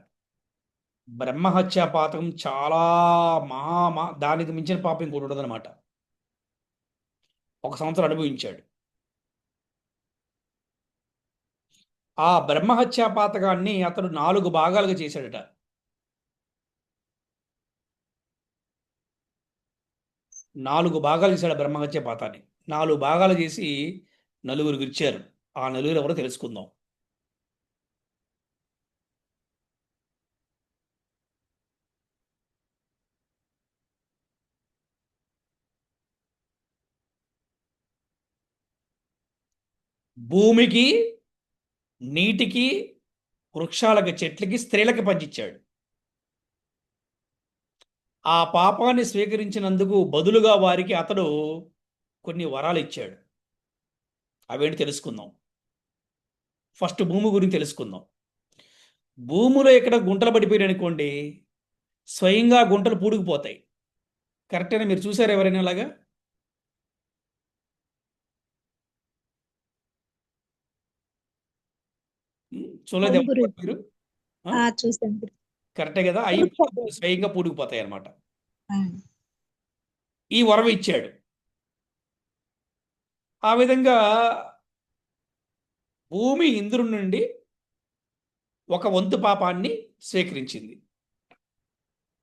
బ్రహ్మహత్యా పాతకం చాలా దానికి మించిన పాపం ఇంకోటి ఉండదన్నమాట. 1 సంవత్సరం అనుభవించాడు. ఆ బ్రహ్మహత్యా పాతకాన్ని అతడు 4 భాగాలుగా చేశాడట. 4 భాగాలు చేశాడు బ్రహ్మహత్యా పాతాన్ని. 4 భాగాలు చేసి నలుగురికి ఇచ్చారు. ఆ నలుగురు ఎవరో తెలుసుకుందాం. భూమికి, నీటికి, వృక్షాలకి, చెట్లకి, స్త్రీలకి పంచిచ్చాడు. ఆ పాపాన్ని స్వీకరించినందుకు బదులుగా వారికి అతడు కొన్ని వరాలు ఇచ్చాడు. అవేంటి తెలుసుకుందాం. ఫస్ట్ భూమి గురించి తెలుసుకుందాం. భూమిలో ఇక్కడ గుంటలు పడిపోయాయి అనుకోండి, స్వయంగా గుంటలు పూడుకుపోతాయి. కరెక్టేనా? మీరు చూసారు ఎవరైనా అలాగా? చూడలేదు అవును గురు. మీరు? చూసాను గురు. కరెక్టే కదా, అవి స్వయంగా పూడుకుపోతాయి అన్నమాట. ఉమ్. ఈ వరం ఇచ్చాడు. ఆ విధంగా భూమి ఇంద్రుడి నుండి ఒక వంతు పాపాన్ని స్వీకరించింది.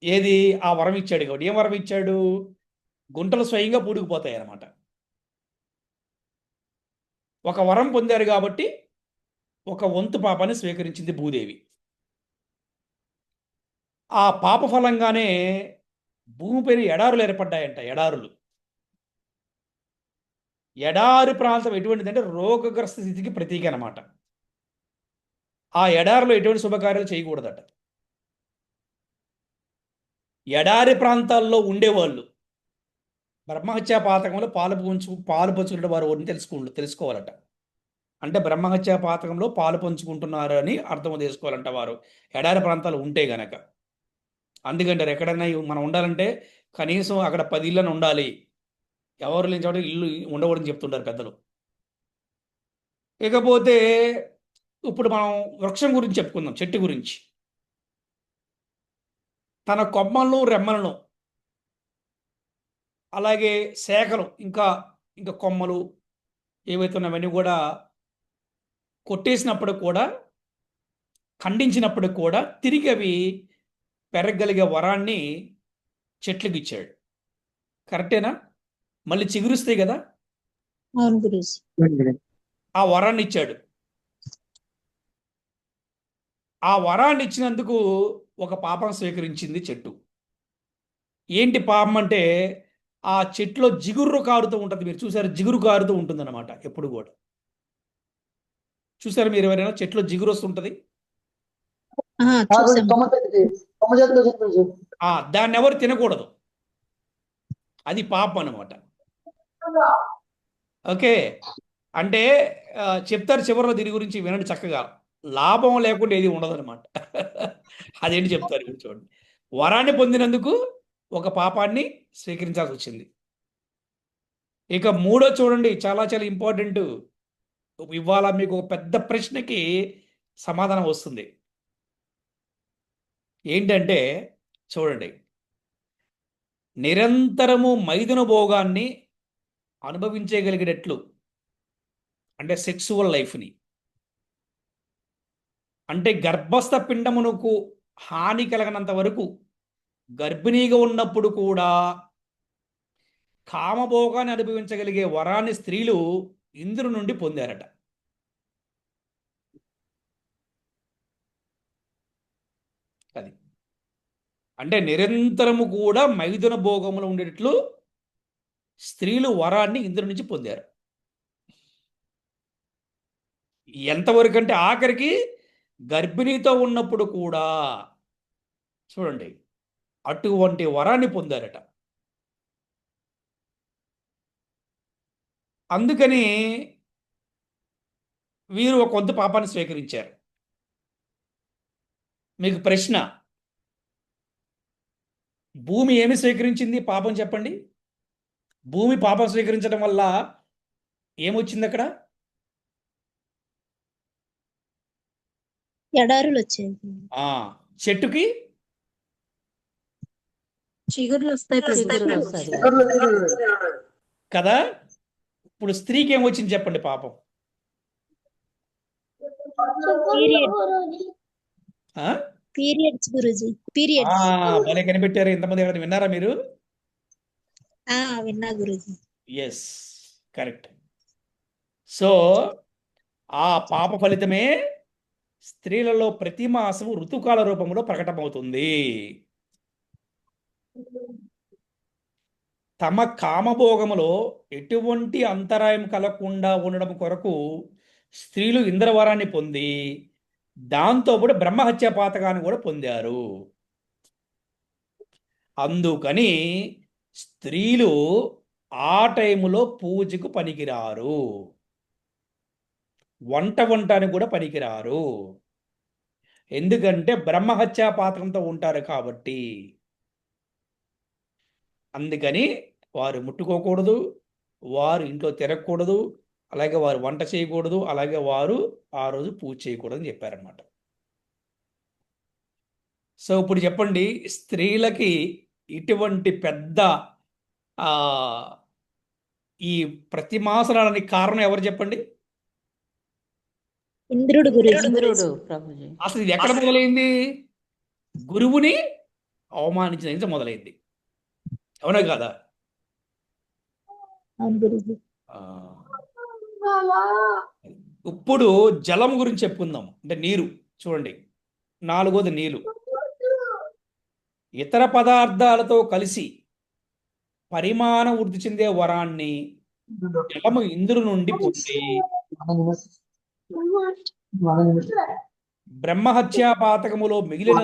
ఏది? ఆ వరం ఇచ్చాడు కాబట్టి. ఏం వరం ఇచ్చాడు? గుంటలు స్వయంగా పూడుకుపోతాయి అన్నమాట. ఒక వరం పొందారు కాబట్టి ఒక వంతు పాపాన్ని స్వీకరించింది భూదేవి. ఆ పాప ఫలంగానే భూమిపైన ఎడారులు ఏర్పడ్డాయంట. ఎడారులు. ఎడారి ప్రాంతం ఎటువంటిదంటే రోగగ్రస్త స్థితికి ప్రతీక అనమాట. ఆ ఎడారిలో ఎటువంటి శుభకార్యాలు చేయకూడదట. ఎడారి ప్రాంతాల్లో ఉండేవాళ్ళు బ్రహ్మహత్యా పాతకంలో పాలు పంచుకుంటే వారు ఎవరిని తెలుసుకోవాలట. అంటే బ్రహ్మహత్యా పాతకంలో పాలు పంచుకుంటున్నారు అని అర్థం చేసుకోవాలంట వారు ఎడారి ప్రాంతాలు ఉంటే గనక. అందుకంటారు ఎక్కడైనా మనం ఉండాలంటే కనీసం అక్కడ 10 ఇళ్ళని ఉండాలి, ఎవరు లేని చోట ఇల్లు ఉండకూడదని చెప్తుంటారు పెద్దలు. ఇకపోతే ఇప్పుడు మనం వృక్షం గురించి చెప్పుకుందాం, చెట్టు గురించి. తన కొమ్మలను, రెమ్మలను, అలాగే శాఖలు, ఇంకా ఇంకా కొమ్మలు ఏవైతే ఉన్నాయో కూడా కొట్టేసినప్పుడు కూడా, ఖండించినప్పుడు కూడా తిరిగి అవి పెరగగలిగే వరాన్ని చెట్లకు ఇచ్చాడు. కరెక్టేనా? మళ్ళీ చిగురుస్తాయి కదా, అవును గురూజీ. ఆ వరాన్ని ఇచ్చాడు. ఆ వరాన్ని ఇచ్చినందుకు ఒక పాపం స్వీకరించింది చెట్టు. ఏంటి పాపం అంటే, ఆ చెట్టులో జిగురు కారుతూ ఉంటుంది. మీరు చూసారు, జిగురు కారుతూ ఉంటుంది అనమాట ఎప్పుడు కూడా. చూసారు మీరు ఎవరైనా చెట్లో జిగురు వస్తుంటది? చూసాం. దాన్ని ఎవరు తినకూడదు, అది పాపం అనమాట. ఓకే. అంటే చెప్తారు చివరిలో దీని గురించి, వినండి చక్కగా. లాభం లేకుండా ఏది ఉండదు అనమాట. అదేంటి చెప్తారు ఇప్పుడు చూడండి. వరాన్ని పొందినందుకు ఒక పాపాన్ని స్వీకరించాల్సి వచ్చింది. ఇక మూడో చూడండి, చాలా చాలా ఇంపార్టెంట్. ఇవాళ మీకు ఒక పెద్ద ప్రశ్నకి సమాధానం వస్తుంది. ఏంటంటే చూడండి, నిరంతరము మైదున భోగాన్ని అనుభవించగలిగేటట్లు, అంటే సెక్సువల్ లైఫ్ని, అంటే గర్భస్థ పిండమునకు హాని కలగనంత వరకు గర్భిణీగా ఉన్నప్పుడు కూడా కామభోగాన్ని అనుభవించగలిగే వరాన్ని స్త్రీలు ఇంద్రుడి నుండి పొందారట. అది అంటే నిరంతరము కూడా మైదున భోగములు ఉండేటట్లు స్త్రీలు వరాన్ని ఇంద్రుడి నుంచి పొందారు. ఎంతవరకు అంటే ఆఖరికి గర్భిణీతో ఉన్నప్పుడు కూడా చూడండి అటువంటి వరాన్ని పొందారట. అందుకని వీరు ఒక కొంత పాపాన్ని స్వీకరించారు. మీకు ప్రశ్న, భూమి ఏమి స్వీకరించింది పాపం చెప్పండి? భూమి పాపం స్వీకరించడం వల్ల ఏమొచ్చింది అక్కడ? ఎడారులు వచ్చాయి. చెట్టుకి చిగుర్లు వస్తాయి కదా. ఇప్పుడు స్త్రీకి ఏమొచ్చింది చెప్పండి పాపం? పీరియడ్స్ గురూజీ. పీరియడ్స్. భలే కనిపెట్టారు. ఇంతమంది ఎవరైనా విన్నారా మీరు? విన్నా గురూజీ. Yes, correct. సో ఆ పాప ఫలితమే స్త్రీలలో ప్రతి మాసము ఋతుకాల రూపంలో ప్రకటమవుతుంది. తమ కామభోగములో ఎటువంటి అంతరాయం కలగకుండా ఉండడం కొరకు స్త్రీలు ఇంద్రవరాన్ని పొంది దాంతోపాటు బ్రహ్మహత్య పాతకాన్ని కూడా పొందారు. అందుకని స్త్రీలు ఆ టైములో పూజకు పనికిరారు, వంటానికి కూడా పనికిరారు. ఎందుకంటే బ్రహ్మహత్యా పాతకంతో ఉంటారు కాబట్టి. అందుకని వారు ముట్టుకోకూడదు, వారు ఇంట్లో తిరగకూడదు, అలాగే వారు వంట చేయకూడదు, అలాగే వారు ఆ రోజు పూజ చేయకూడదు అని చెప్పారనమాట. సో ఇప్పుడు చెప్పండి, స్త్రీలకి ఇటువంటి పెద్ద ఆ ఈ ప్రతిమాసనానికి కారణం ఎవరు చెప్పండి? ఇంద్రుడు గురుజీ. ఇంద్రుడు ప్రభుజీ. అసలు ఇది ఎక్కడ మొదలైంది? గురువుని అవమానించిన నుంచి మొదలైంది, అవునా కాదా? అవును గురుజీ. ఆ, ఇప్పుడు జలం గురించి చెప్పుకుందాం. అంటే నీరు చూడండి, నాలుగోది నీరు. ఇతర పదార్థాలతో కలిసి పరిమాణ వృద్ధి చెందే వరాన్ని జలము ఇంద్రుడి నుండి పొంది బ్రహ్మహత్యా పాతకములో మిగిలిన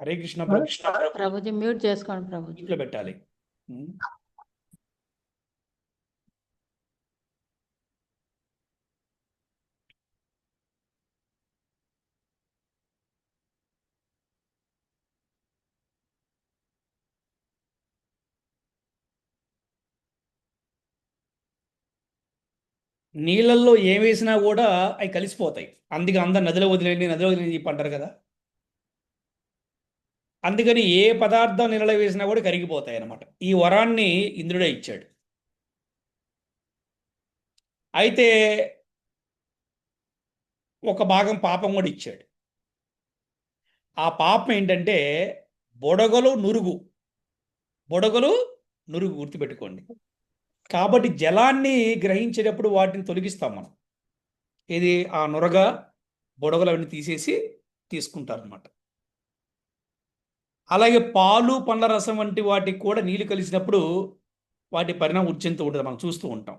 హరే కృష్ణ ప్రభుజీ మ్యూట్ చేసుకోండి ప్రభుజీ. ఇంట్లో పెట్టాలి. నీళ్ళల్లో ఏం వేసినా కూడా అవి కలిసిపోతాయి. అందుకే అందరు నదిలో వదిలేండి, నదిలో వదిలేండి చెప్పి అంటారు కదా. అందుకని ఏ పదార్థం నీళ్ళలో వేసినా కూడా కరిగిపోతాయి అన్నమాట. ఈ వరాన్ని ఇంద్రుడే ఇచ్చాడు. అయితే ఒక భాగం పాపం కూడా ఇచ్చాడు. ఆ పాపం ఏంటంటే బుడగలు నురుగు. బుడగలు నురుగు గుర్తుపెట్టుకోండి. కాబట్టి జలాన్ని గ్రహించేటప్పుడు వాటిని తొలగిస్తాం మనం. ఇది ఆ నురగ బుడగలు అవన్నీ తీసేసి తీసుకుంటారనమాట. అలాగే పాలు పండ్ల రసం వంటి వాటికి కూడా నీళ్లు కలిసినప్పుడు వాటి పరిణామం ఉచ్చెంతూ ఉంటుంది, మనం చూస్తూ ఉంటాం.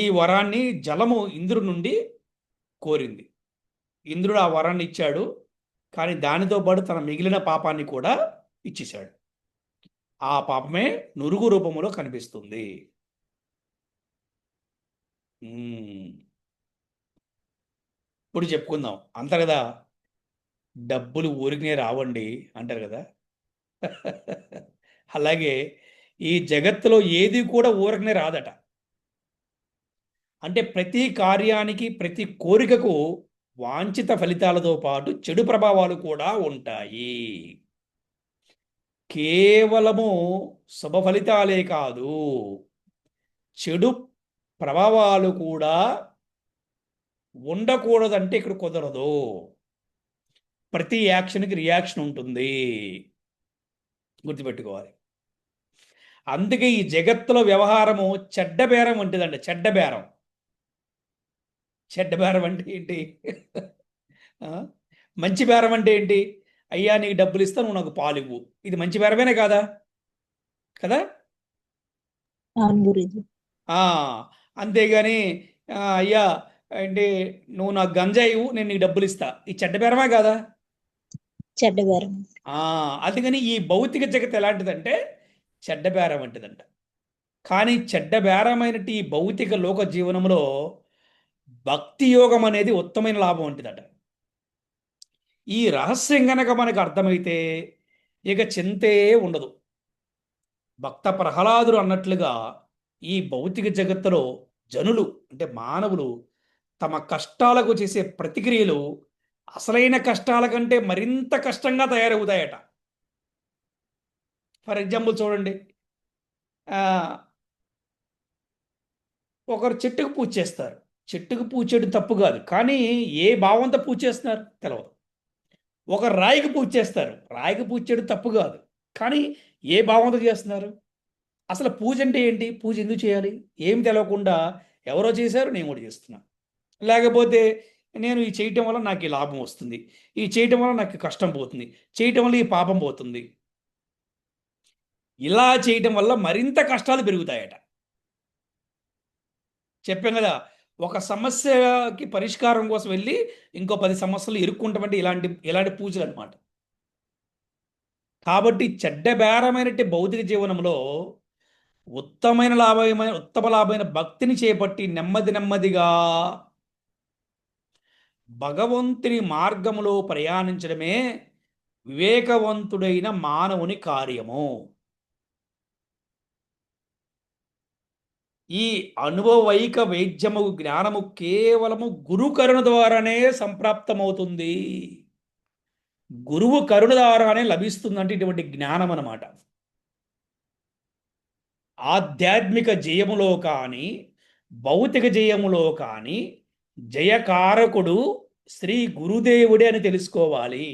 ఈ వరాన్ని జలము ఇంద్రుడి నుండి కోరింది. ఇంద్రుడు ఆ వరాన్ని ఇచ్చాడు, కానీ దానితో పాటు తన మిగిలిన పాపాన్ని కూడా ఇచ్చేశాడు. ఆ పాపమే నురుగు రూపంలో కనిపిస్తుంది. ఇప్పుడు చెప్పుకుందాం. అంటారు కదా, డబ్బులు ఊరికనే రావండి అంటారు కదా. అలాగే ఈ జగత్తులో ఏది కూడా ఊరికనే రాదట. అంటే ప్రతి కార్యానికి, ప్రతి కోరికకు వాంఛిత ఫలితాలతో పాటు చెడు ప్రభావాలు కూడా ఉంటాయి. కేవలము శుభ ఫలితాలే కాదు, చెడు ప్రభావాలు కూడా ఉండకూడదంటే ఇక్కడ కుదరదు. ప్రతి యాక్షన్కి రియాక్షన్ ఉంటుంది, గుర్తుపెట్టుకోవాలి. అందుకే ఈ జగత్తులో వ్యవహారము చెడ్డ బేరం వంటిదండి. చెడ్డ బేరం. చెడ్డ బేరం అంటే ఏంటి? మంచి బేరం అంటే ఏంటి? అయ్యా నీకు డబ్బులు ఇస్తా, నువ్వు నాకు పాలు ఇవ్వు. ఇది మంచి బేరమేనే కాదా? కదా. అంతేగాని అయ్యా అంటే నువ్వు నాకు గంజా ఇవ్వు, నేను నీకు డబ్బులు ఇస్తా, ఈ చెడ్డ బేరమా కాదా? చెడ్డ బేరం. అందుకని ఈ భౌతిక జగత్ ఎలాంటిదంటే చెడ్డ బేరం వంటిదంట. కానీ చెడ్డ బేరమైనట్టు ఈ భౌతిక లోక జీవనంలో భక్తి యోగం అనేది ఉత్తమైన లాభం వంటిదట. ఈ రహస్యం గనక మనకు అర్థమైతే ఇక చింతే ఉండదు. భక్త ప్రహ్లాదుడు అన్నట్లుగా ఈ భౌతిక జగత్తులో జనులు అంటే మానవులు తమ కష్టాలకు చేసే ప్రతిక్రియలు అసలైన కష్టాల కంటే మరింత కష్టంగా తయారవుతాయట. ఫర్ ఎగ్జాంపుల్ చూడండి, ఒకరు చెట్టుకు పూజ చేస్తారు. చెట్టుకు పూజ చేయడం తప్పు కాదు, కానీ ఏ భావంతో పూజ చేస్తున్నారు తెలవదు. ఒక రాయికి పూజ చేస్తారు. రాయికి పూజ చేయడం తప్పు కాదు, కానీ ఏ భావంతో చేస్తున్నారు? అసలు పూజ అంటే ఏంటి? పూజ ఎందుకు చేయాలి? ఏమి తెలవకుండా ఎవరో చేశారు, నేను కూడా చేస్తున్నా. లేకపోతే నేను ఈ చేయటం వల్ల నాకు ఈ లాభం వస్తుంది, ఈ చేయటం వల్ల నాకు కష్టం పోతుంది, చేయటం వల్ల ఈ పాపం పోతుంది. ఇలా చేయటం వల్ల మరింత కష్టాలు పెరుగుతాయట. చెప్పాం కదా, ఒక సమస్యకి పరిష్కారం కోసం వెళ్ళి ఇంకో 10 సమస్యలు ఇరుక్కుంటామంటే ఇలాంటి పూజలు అనమాట. కాబట్టి చెడ్డ బేరమైనట్టి భౌతిక జీవనంలో ఉత్తమ లాభమైన భక్తిని చేపట్టి నెమ్మదిగా భగవంతుని మార్గములో ప్రయాణించడమే వివేకవంతుడైన మానవుని కార్యము. ఈ అనుభవైక వేద్యము జ్ఞానము కేవలము గురు కరుణ ద్వారానే సంప్రాప్తమవుతుంది. గురువు కరుణ ద్వారానే లభిస్తుందంటే ఇటువంటి జ్ఞానం అన్నమాట. ఆధ్యాత్మిక జయములో కానీ భౌతిక జయములో కానీ జయకారకుడు శ్రీ గురుదేవుడే అని తెలుసుకోవాలి.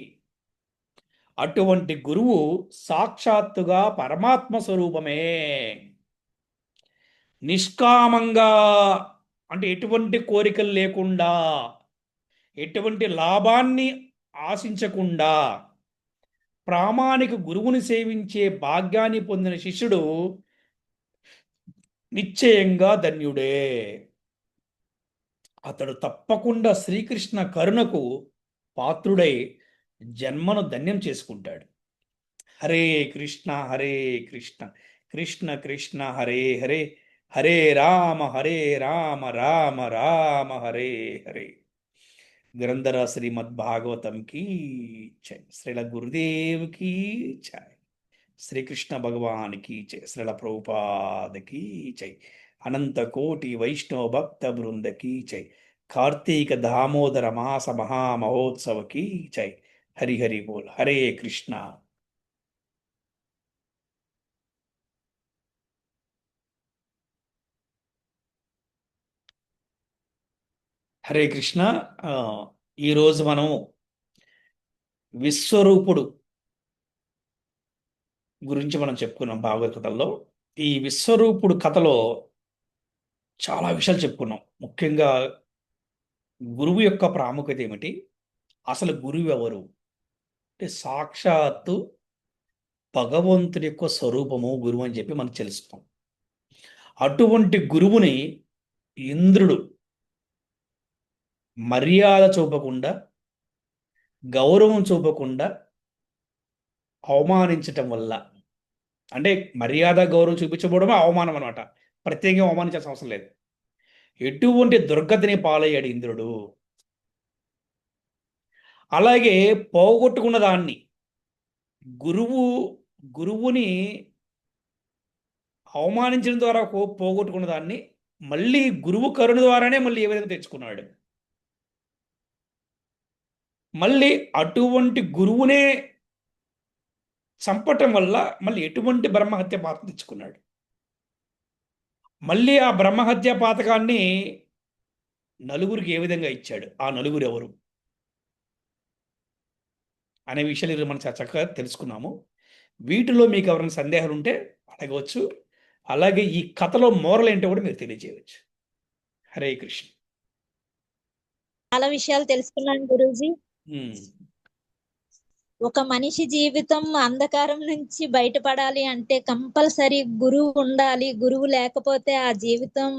అటువంటి గురువు సాక్షాత్తుగా పరమాత్మ స్వరూపమే. నిష్కామంగా అంటే ఎటువంటి కోరికలు లేకుండా, ఎటువంటి లాభాన్ని ఆశించకుండా ప్రామాణిక గురువుని సేవించే భాగ్యాన్ని పొందిన శిష్యుడు నిశ్చయంగా ధన్యుడే. అతడు తప్పకుండా శ్రీకృష్ణ కరుణకు పాత్రుడై జన్మను ధన్యం చేసుకుంటాడు. హరే కృష్ణ కృష్ణ కృష్ణ హరే హరే, హరే రామ రామ రామ హరే హరే. గ్రంథరా శ్రీమద్భాగవతం కీ జై. శ్రీల గురుదేవ్ కీ జై. శ్రీకృష్ణ భగవాన్ కీ జై. శ్రీల ప్రభుపాద కీ జై. అనంత కోటి వైష్ణవ భక్త బృంద కీ జై. కార్తీక దామోదర మాస మహామహోత్సవ కీ జై. హరి హరి బోల్. హరే కృష్ణ. హరే కృష్ణ. ఈరోజు మనం విశ్వరూపుడు గురించి మనం చెప్పుకున్నాం భాగవత కథల్లో. ఈ విశ్వరూపుడు కథలో చాలా విషయాలు చెప్పుకున్నాం. ముఖ్యంగా గురువు యొక్క ప్రాముఖ్యత ఏమిటి, అసలు గురువు ఎవరు అంటే సాక్షాత్తు భగవంతుడి యొక్క స్వరూపము గురువు అని చెప్పి మనం తెలుసుకున్నాం. అటువంటి గురువుని ఇంద్రుడు మర్యాద చూపకుండా, గౌరవం చూపకుండా అవమానించటం వల్ల, అంటే మర్యాద గౌరవం చూపించబడమే అవమానం అనమాట. ప్రత్యేకంగా అవమానించాల్సిన అవసరం లేదు. ఎటువంటి దుర్గతిని పాలయ్యాడు ఇంద్రుడు. అలాగే పోగొట్టుకున్న దాన్ని గురువుని అవమానించడం ద్వారా పోగొట్టుకున్న దాన్ని మళ్ళీ గురువు కరుణ ద్వారానే మళ్ళీ ఏ విధంగా తెచ్చుకున్నాడు. మళ్ళీ అటువంటి గురువునే చంపటం వల్ల మళ్ళీ ఎటువంటి బ్రహ్మహత్య పాతకం తెచ్చుకున్నాడు. మళ్ళీ ఆ బ్రహ్మహత్య పాతకాన్ని నలుగురికి ఏ విధంగా ఇచ్చాడు, ఆ నలుగురు ఎవరు అనే విషయాలు మనం చక్కగా తెలుసుకున్నాము. వీటిలో మీకు ఎవరైనా సందేహాలు ఉంటే అడగవచ్చు. అలాగే ఈ కథలో మోరల్ ఏంటో కూడా మీరు తెలియజేయవచ్చు. హరే కృష్ణ. చాలా విషయాలు తెలుసుకున్నాను గురూజీ. ఒక మనిషి జీవితం అంధకారం నుంచి బయటపడాలి అంటే కంపల్సరీ గురువు ఉండాలి. గురువు లేకపోతే ఆ జీవితం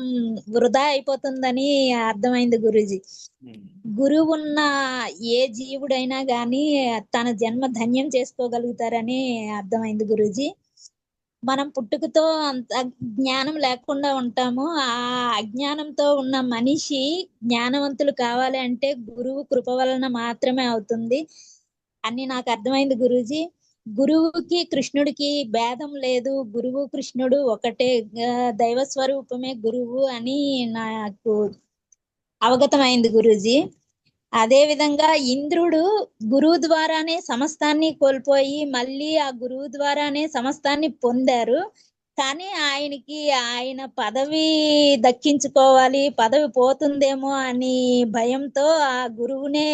వృధా అయిపోతుందని అర్థమైంది గురూజీ. గురువు ఉన్న ఏ జీవుడైనా గాని తన జన్మ ధన్యం చేసుకోగలుగుతారని అర్థమైంది గురూజీ. మనం పుట్టుకతో అంత జ్ఞానం లేకుండా ఉంటాము. ఆ అజ్ఞానంతో ఉన్న మనిషి జ్ఞానవంతులు కావాలి అంటే గురువు కృప వలన మాత్రమే అవుతుంది అని నాకు అర్థమైంది గురూజీ. గురువుకి కృష్ణుడికి భేదం లేదు. గురువు కృష్ణుడు ఒకటే, దైవ స్వరూపమే గురువు అని నాకు అవగతమైంది గురూజీ. అదే విధంగా ఇంద్రుడు గురువు ద్వారానే సమస్తాన్ని కోల్పోయి మళ్ళీ ఆ గురువు ద్వారానే సమస్తాన్ని పొందారు. కానీ ఆయనకి ఆయన పదవి దక్కించుకోవాలి, పదవి పోతుందేమో అని భయంతో ఆ గురువునే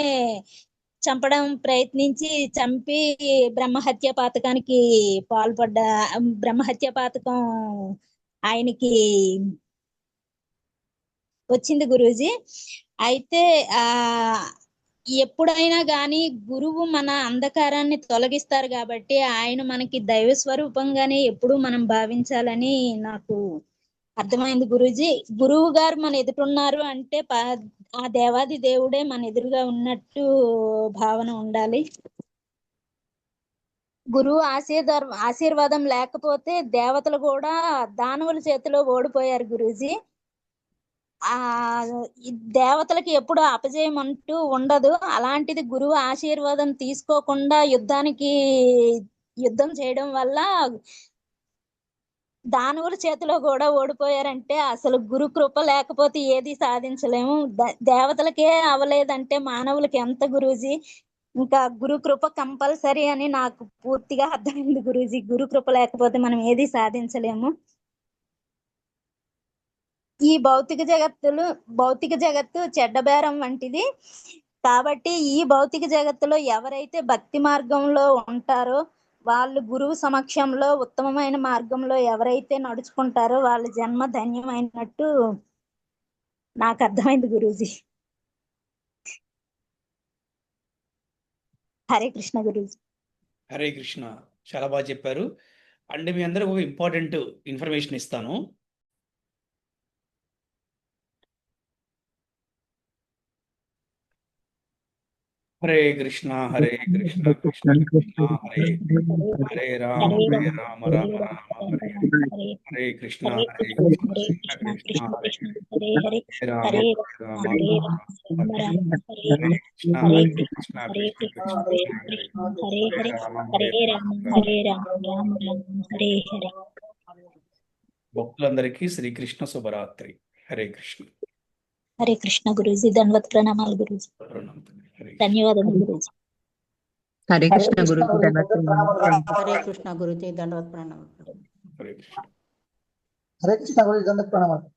చంపడం ప్రయత్నించి చంపి బ్రహ్మహత్య పాతకానికి పాల్పడ్డ. బ్రహ్మహత్య పాతకం ఆయనకి వచ్చింది గురూజీ. అయితే ఎప్పుడైనా గాని గురువు మన అంధకారాన్ని తొలగిస్తారు కాబట్టి ఆయన మనకి దైవ స్వరూపంగానే ఎప్పుడు మనం భావించాలని నాకు అర్థమైంది గురూజీ. గురువు గారు మన ఎదురున్నారు అంటే ఆ దేవాది దేవుడే మన ఎదురుగా ఉన్నట్టు భావన ఉండాలి. గురువు ఆశీర్వాదం లేకపోతే దేవతలు కూడా దానవుల చేతిలో ఓడిపోయారు గురూజీ. దేవతలకి ఎప్పుడు అపజయం అంటూ ఉండదు. అలాంటిది గురువు ఆశీర్వాదం తీసుకోకుండా యుద్ధం చేయడం వల్ల దానవుల చేతిలో కూడా ఓడిపోయారంటే అసలు గురు కృప లేకపోతే ఏది సాధించలేము. దేవతలకే అవ్వలేదంటే మానవులకి ఎంత గురూజీ. ఇంకా గురు కృప కంపల్సరీ అని నాకు పూర్తిగా అర్థమైంది గురూజీ. గురు కృప లేకపోతే మనం ఏది సాధించలేము. ఈ భౌతిక జగత్తు చెడ్డబేరం వంటిది కాబట్టి ఈ భౌతిక జగత్తులో ఎవరైతే భక్తి మార్గంలో ఉంటారో వాళ్ళు గురువు సమక్షంలో ఉత్తమమైన మార్గంలో ఎవరైతే నడుచుకుంటారో వాళ్ళ జన్మ ధన్యమైనట్టు నాకు అర్థమైంది గురూజీ. హరే కృష్ణ గురూజీ. హరే కృష్ణ. చాలా బాగా చెప్పారు. అండ్ మీ అందరికి ఒక ఇంపార్టెంట్ ఇన్ఫర్మేషన్ ఇస్తాను. హరే కృష్ణ హరే కృష్ణ కృష్ణ కృష్ణ హరే హరే రామ రామ రామ హరే హరే కృష్ణ హరే కృష్ణ కృష్ణ కృష్ణ హరే హరే రామ రామ రామ హరే కృష్ణ హరే కృష్ణ కృష్ణ కృష్ణ హరే హరే రామ హరే హరే. భక్తులందరికీ శ్రీకృష్ణ శుభరాత్రి. హరే కృష్ణ. హరే కృష్ణ గురూజీ. ధన్యవాద ప్రణామాలు గురూజీ. హరే ధన్యవాదాలు గురూజీ. హరే కృష్ణ గురుజీ ధన్యవాదాలు. హరే కృష్ణ గురుజీ ధన్యవాద ప్రణామాలు. హరే కృష్ణ. హరే కృష్ణ గురుజీ దండకు ప్రణామాలు.